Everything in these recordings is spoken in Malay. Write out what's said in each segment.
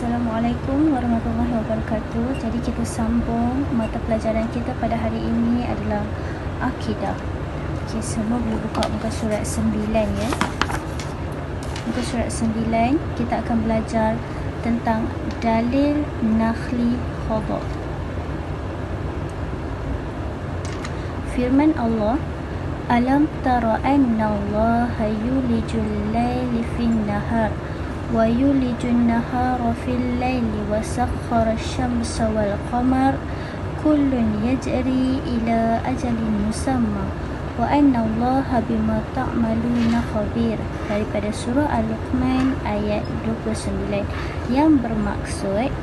Assalamualaikum warahmatullahi wabarakatuh. Jadi kita sambung mata pelajaran kita pada hari ini adalah akidah. Okey, semua boleh buka muka surat 9 ya. Muka surat 9 kita akan belajar tentang dalil nakhli khada. Firman Allah, alam tara anna Allah yulijul laili fin nahar wa yulijun nahara fil laili wa sakhkhara asy-syamsa wal qamar kullun yajri ila ajalin musamma wa anna Allaha bima ta'maluna khabir. Daripada surah Al-Luqman ayat 29, yang bermaksud,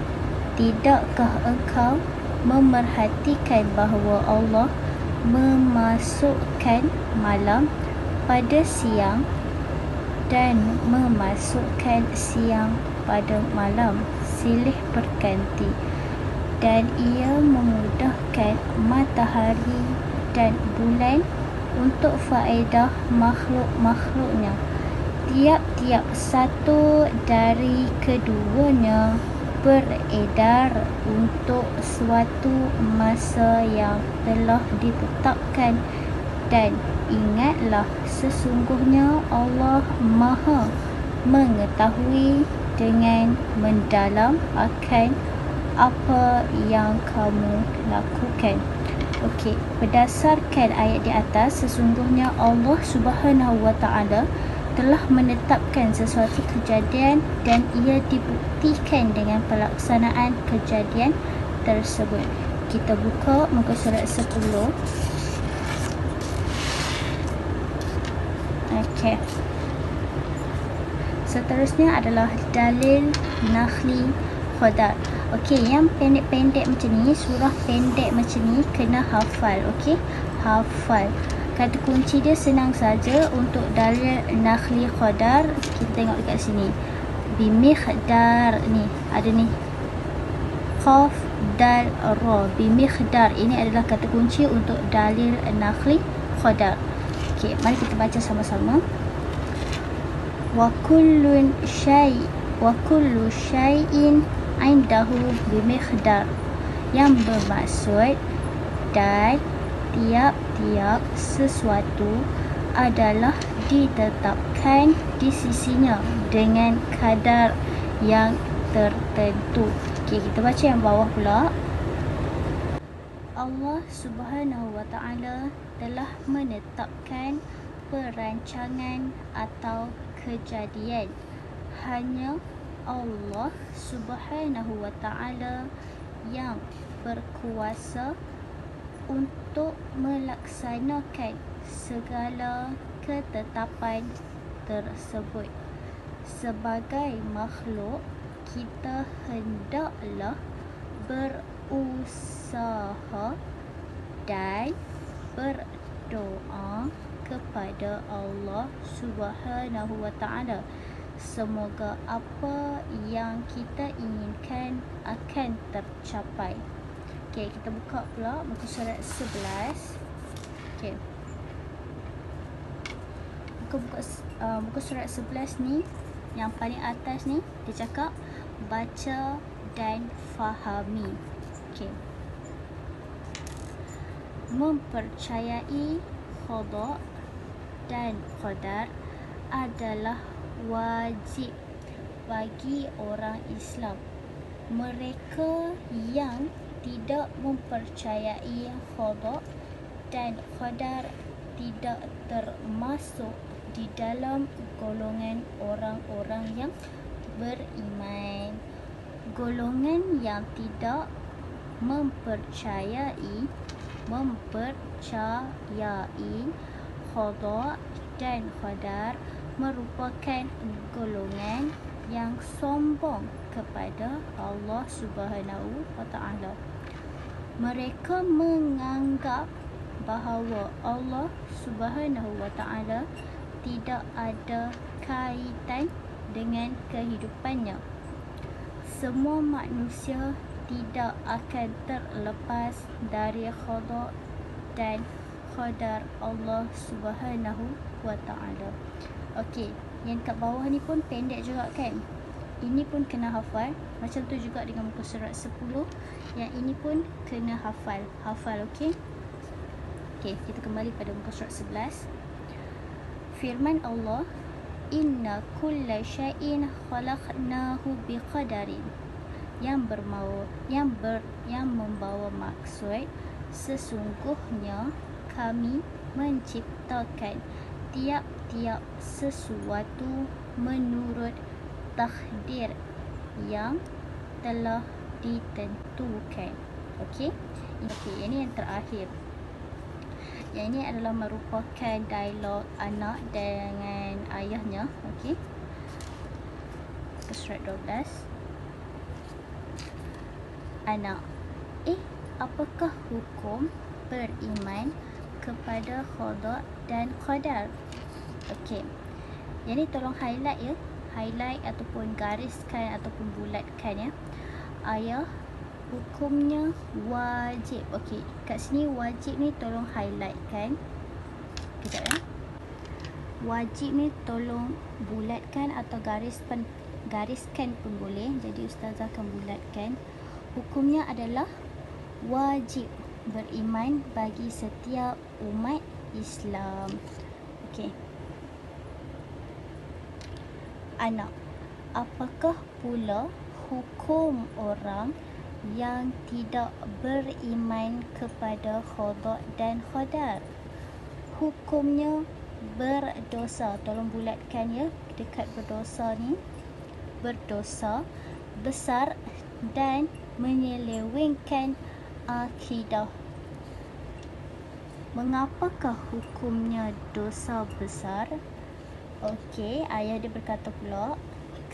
tidakkah engkau memerhatikan bahawa Allah memasukkan malam pada siang dan memasukkan siang pada malam silih berganti, dan ia memudahkan matahari dan bulan untuk faedah makhluk-makhluknya. Tiap-tiap satu dari keduanya beredar untuk suatu masa yang telah ditetapkan, dan ingatlah sesungguhnya Allah Maha mengetahui dengan mendalam akan apa yang kamu lakukan. Okey, berdasarkan ayat di atas, sesungguhnya Allah Subhanahu wa taala telah menetapkan sesuatu kejadian dan ia dibuktikan dengan pelaksanaan kejadian tersebut. Kita buka muka surat 10. Okey. Seterusnya adalah dalil nakhli khada. Okey, yang pendek-pendek macam ni, surah pendek macam ni kena hafal. Okey, hafal. Kata kunci dia senang saja untuk dalil nakhli khadar. Kita tengok dekat sini. Bimiqdar ni, ada ni. Qaf dal ra. Bimiqdar ini adalah kata kunci untuk dalil nakhli khadar. Okey, mari kita baca sama-sama. Wa kullu syai'in 'indahu bimiqdar, yang bermaksud, dan tiap-tiap sesuatu adalah ditetapkan di sisinya dengan kadar yang tertentu. Okey, kita baca yang bawah pula. Allah Subhanahu wa taala telah menetapkan perancangan atau kejadian. Hanya Allah Subhanahu wa taala yang berkuasa untuk melaksanakan segala ketetapan tersebut. Sebagai makhluk, kita hendaklah berusaha dan berdoa kepada Allah Subhanahu wa taala. Semoga apa yang kita inginkan akan tercapai. Okey, kita buka pula muka surat 11. Okey. Muka surat 11 ni, yang paling atas ni, dia cakap baca dan fahami. Okey. Mempercayai qada dan qadar adalah wajib bagi orang Islam. Mereka yang tidak mempercayai qada dan qadar tidak termasuk di dalam golongan orang-orang yang beriman. Golongan yang tidak mempercayai qada dan qadar merupakan golongan yang sombong kepada Allah Subhanahu wa taala. Mereka menganggap bahawa Allah Subhanahu wa taala tidak ada kaitan dengan kehidupannya. Semua manusia tidak akan terlepas dari qada dan qadar Allah Subhanahu wa taala. Okey, yang kat bawah ni pun pendek juga kan. Ini pun kena hafal. Macam tu juga dengan muka surat 10. Yang ini pun kena hafal. Okey. Okey, kita kembali pada muka surat 11. Firman Allah, inna kulla syai'in khalaqnahu biqadarin. Yang membawa maksud sesungguhnya kami menciptakan tiap-tiap sesuatu menurut takdir yang telah ditentukan. Okey. Ini yang terakhir. Yang ini adalah merupakan dialog anak dengan ayahnya. Okey. Surat 12. Anak, apakah hukum beriman kepada qada dan qadar? Okey. Yang ni tolong highlight ya. Highlight ataupun gariskan ataupun bulatkan ya. Ayah, hukumnya wajib. Okey, kat sini wajib ni tolong highlight kan. Kejap ya. Wajib ni tolong bulatkan atau gariskan pun boleh. Jadi ustazah akan bulatkan. Hukumnya adalah wajib beriman bagi setiap umat Islam. Okey. Anak, apakah pula hukum orang yang tidak beriman kepada qada dan qadar? Hukumnya berdosa. Tolong bulatkan ya, dekat berdosa ni. Berdosa besar dan menyelewengkan akidah. Mengapakah hukumnya dosa besar? Okey, ayah dia berkata pula,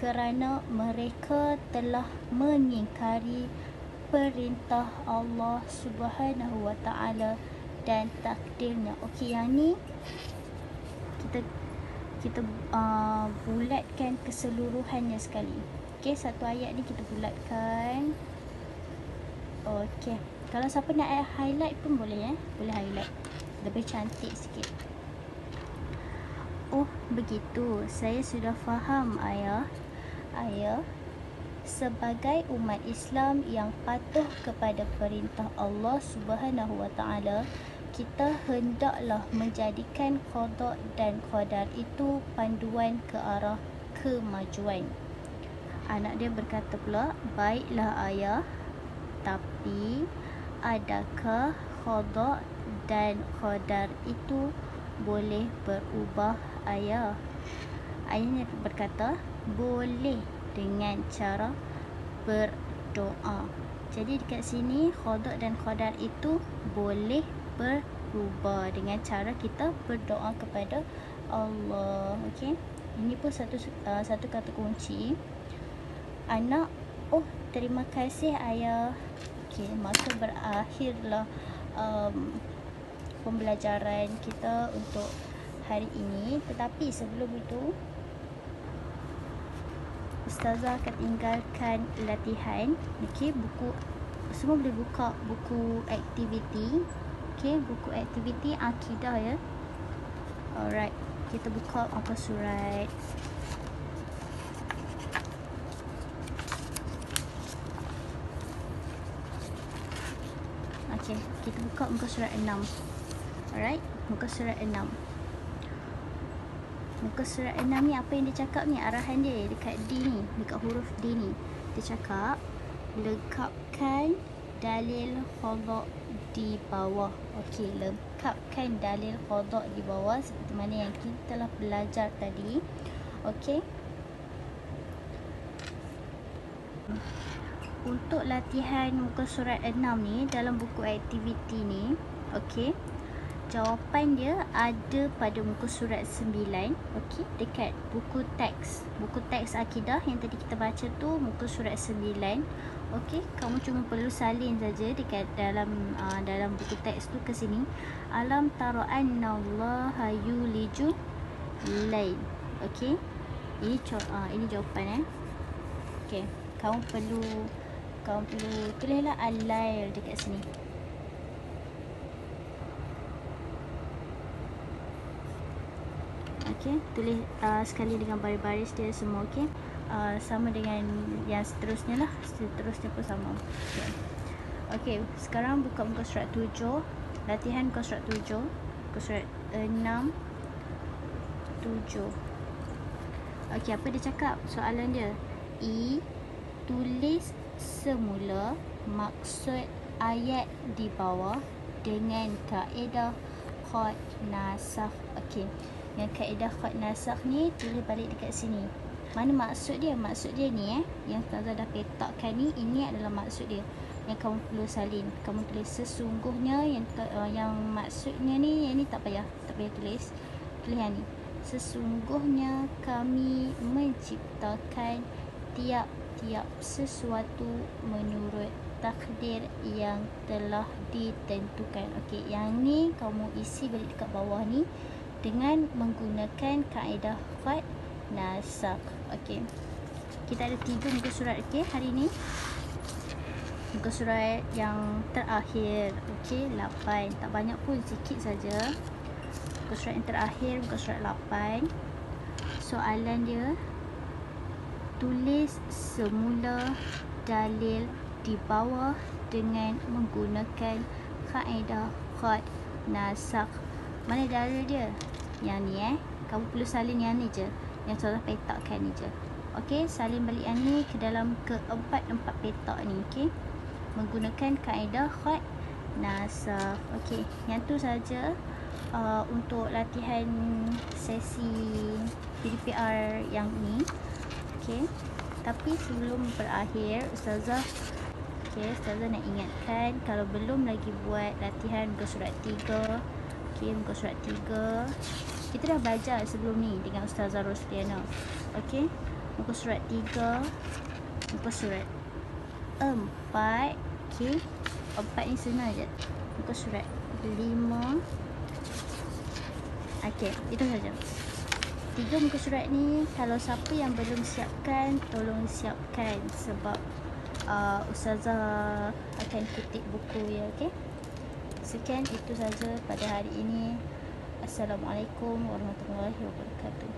kerana mereka telah mengingkari perintah Allah Subhanahu wa taala dan takdirnya. Okey, yang ni kita bulatkan keseluruhannya sekali. Okey, satu ayat ni kita bulatkan. Okey, kalau siapa nak highlight pun boleh ya. Boleh highlight. Lebih cantik sikit. Oh, begitu. Saya sudah faham, ayah. Ayah, sebagai umat Islam yang patuh kepada perintah Allah Subhanahu wa taala, kita hendaklah menjadikan qada dan qadar itu panduan ke arah kemajuan. Anak dia berkata pula, baiklah ayah, tapi adakah qada dan qadar itu boleh berubah, ayah? Ayahnya berkata, boleh dengan cara berdoa. Jadi dekat sini qada dan qadar itu boleh berubah dengan cara kita berdoa kepada Allah. Okey. Ini pun satu kata kunci. Anak, oh terima kasih ayah. Okey, maka berakhirlah pembelajaran kita untuk hari ini. Tetapi sebelum itu, ustazah akan tinggalkan latihan. Okey, buku semua boleh buka buku aktiviti. Okey, buku aktiviti akidah ya. Alright, kita buka muka surat. Okey, kita buka muka surat 6. Alright, muka surat 6. Muka surat 6 ni apa yang dia cakap ni? Arahan dia dekat D ni, dekat huruf D ni. Dia cakap lengkapkan dalil qada di bawah. Okey, lengkapkan dalil qada di bawah seperti mana yang kita telah belajar tadi. Okey. Untuk latihan muka surat 6 ni dalam buku aktiviti ni, okey, jawapan dia ada pada muka surat 9. Okey, dekat buku teks akidah yang tadi kita baca tu, muka surat 9. Okey, kamu cuma perlu salin saja dekat dalam buku teks tu ke sini. Alam tara annallaha yuliju lail. Okey, ini jawapan okey, kamu perlu tulislah al-lail dekat sini. Okey, tulis sekali dengan baris-baris dia semua. Okey, sama dengan yang seterusnya lah. Seterusnya pun sama. Okey, sekarang buka muka surat 7. Latihan muka surat 7. Muka surat 6, 7. Okey, apa dia cakap? Soalan dia. Tulis semula maksud ayat di bawah dengan kaedah kod nasakh. Okey, yang kaedah kod nasakh ni tulis balik dekat sini. Mana maksud dia? Maksud dia ni yang Ustazah dah petakkan ni, ini adalah maksud dia yang kamu perlu salin. Kamu tulis sesungguhnya, yang maksudnya ni, yang ni tak payah tulis. Tulis yang ni. Sesungguhnya kami menciptakan tiap-tiap sesuatu menurut takdir yang telah ditentukan. Okey, yang ni kamu isi balik dekat bawah ni dengan menggunakan kaedah kod nasakh. Okey, kita ada 3 muka surat hari ni. Muka surat yang terakhir, okey, 8. Tak banyak pun, sikit saja. Muka surat yang terakhir, muka surat 8. Soalan dia, tulis semula dalil di bawah dengan menggunakan kaedah kod nasakh. Mana dalil dia? Yang ni kamu perlu salin yang ni je, yang Ustazah petakkan ni je. Okey, salin balik yang ni ke dalam keempat petak ni. Okey, menggunakan kaedah kod nasakh. Okey, yang tu saja untuk latihan sesi PDPR yang ni. Okey, tapi sebelum berakhir, Ustazah nak ingatkan, kalau belum lagi buat latihan muka surat 3. Okey, muka surat 3 kita dah belajar sebelum ni dengan Ustazah Rosliana. Okey, muka surat 3, muka surat 4. Okey, 4 ni senang je. Muka surat 5. Okey, itu saja. 3 muka surat ni, kalau siapa yang belum siapkan, tolong siapkan sebab Ustazah akan kutip buku ya. Okey, sekian, itu saja pada hari ini. Assalamualaikum warahmatullahi wabarakatuh.